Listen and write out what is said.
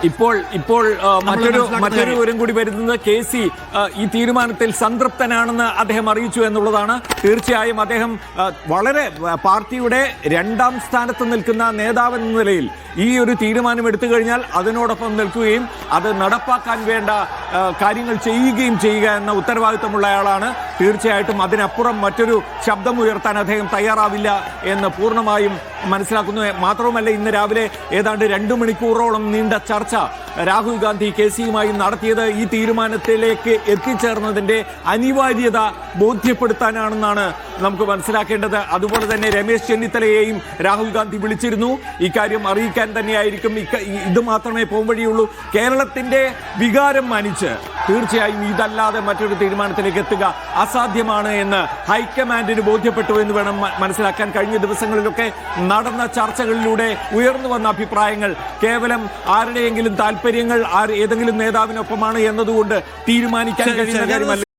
ഇപ്പോൾ മറ്റൊരു വിവരം കൂടി വരുന്നത് KC ഈ തീരുമാനത്തിൽ സംതൃപ്തനാണെന്ന് അദ്ദേഹം അറിയിച്ചു എന്നുള്ളതാണ്. തീർച്ചയായും അദ്ദേഹം വളരെ പാർട്ടിയുടെ 2ാം സ്ഥാനത്ത് നിൽക്കുന്ന നേതാവെന്ന നിലയിൽ ഈ ഒരു തീരുമാനം എടുത്തു കഴിഞ്ഞാൽ അതിനോടൊപ്പം നിൽക്കുകയും അത് നടപ്പാക്കാൻ വേണ്ട കാര്യങ്ങൾ ചെയ്യുകയും ചെയ്യുക എന്ന ഉത്തരവാദിത്തമുള്ള ആളാണ്. തീർച്ചയായിട്ടും അതിനപ്പുറം മറ്റൊരു ശബ്ദം ഉയർത്താൻ അദ്ദേഹം തയ്യാറാവില്ല എന്ന് പൂർണ്ണമായും മനസ്സിലാക്കുന്നു. മാത്രവുമല്ല, ഇന്ന് രാവിലെ ഏതാണ്ട് 2 മണിക്കൂറോളം നീണ്ട ചർച്ച രാഹുൽ ഗാന്ധി KCയുമായി നടത്തിയത് ഈ തീരുമാനത്തിലേക്ക് എത്തിച്ചേർന്നതിന്റെ അനിവാര്യത ബോധ്യപ്പെടുത്താനാണെന്നാണ് നമുക്ക് മനസ്സിലാക്കേണ്ടത്. അതുപോലെ തന്നെ രമേശ് ചെന്നിത്തലയെയും രാഹുൽ ഗാന്ധി വിളിച്ചിരുന്നു. ഇക്കാര്യം അറിയിക്കാൻ തന്നെയായിരിക്കും. ഇത് മാത്രമേ പോംവഴിയുള്ളൂ. കേരളത്തിന്റെ വികാരം മാനിച്ച് തീർച്ചയായും ഇതല്ലാതെ മറ്റൊരു തീരുമാനത്തിലേക്ക് എത്തുക അസാധ്യമാണ് എന്ന് ഹൈക്കമാൻഡിന് ബോധ്യപ്പെട്ടു എന്ന് വേണം മനസ്സിലാക്കാൻ. കഴിഞ്ഞ ദിവസങ്ങളിലൊക്കെ നടന്ന ചർച്ചകളിലൂടെ ഉയർന്നു വന്ന അഭിപ്രായങ്ങൾ കേവലം ആരുടെയെങ്കിലും താല്പര്യങ്ങൾ ഏതെങ്കിലും നേതാവിനൊപ്പമാണ് എന്നതുകൊണ്ട് തീരുമാനിക്കാൻ കഴിയുന്ന കാര്യമല്ല.